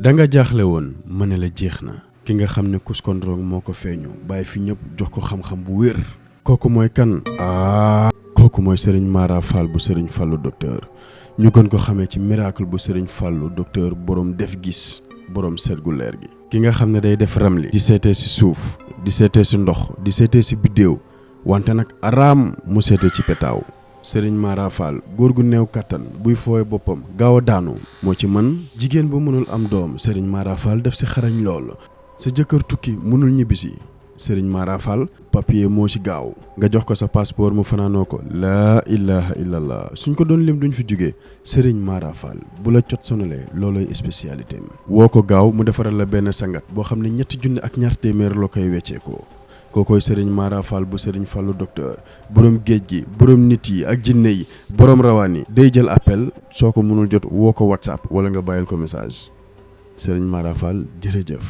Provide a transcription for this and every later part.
da nga jaaxle woon ma ne la jeex na ki nga xam ne Kuskondorong moo ko feeñu bàyyi fi ñëpp jox ko xam-xam bu wér kooku mooy kan kooku mooy Serigne Mara Fall bu Serigne Fallou docteur ñu gën ko xamee ci miracle bu Serigne Fallou docteur borom def gis borom seet gu leer gi ki nga xam ne day def ramli di seetee si suuf di seetee si ndox di seetee si biddéew wante nag araam mu seetee ci petaaw Serigne Mara Fall góor gu néew kattan buy fooy boppam gaaw a daanu moo ci mën jigéen bu mënul am doom Serigne Mara Fall def si xarañ lool sa jëkkër tukki mënul ñibbisi Serigne Mara Fall papier moo ci gaaw nga jox ko sa passeport mu fanaanoo ko laa ilaha illallah suñ ko doon lim duñ fi jógee Serigne Mara Fall bu la cot sonalee looloy spécialité am woo ko gaaw mu defaral la benn sangat boo xam ne 3 junni ak ñaar téeméer la koy wecceekoo kookoy Serigne Mara Fall bu Serigne Fallou docteur borom géej gi borom nit yi ak jinne yi borom rawaan yi day jël appel soo ko mënul jot woo ko WhatsApp wala nga bàyyil ko message Serigne Mara Fall jërëjëf.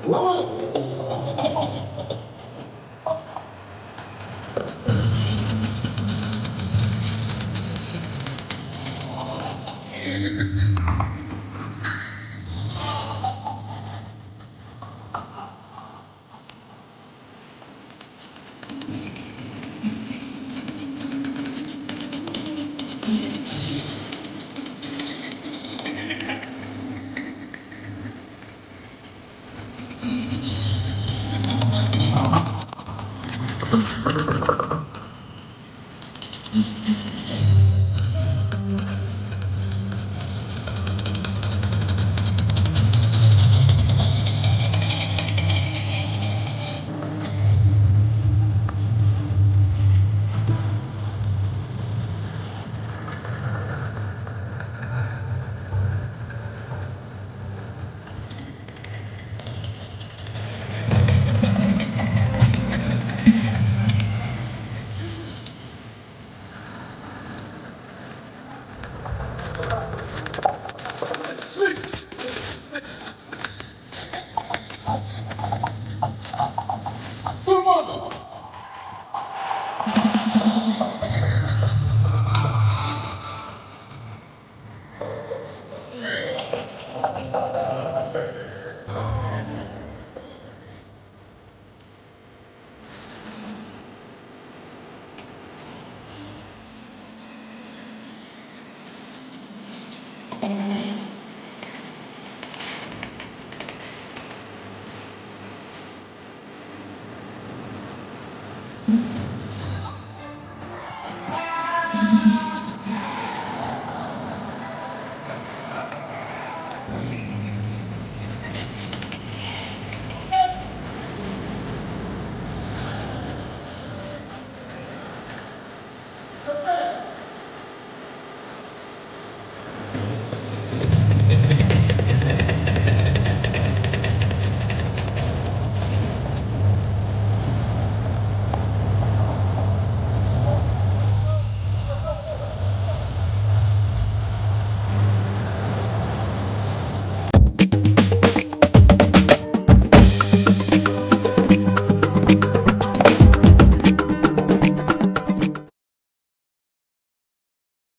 Wow.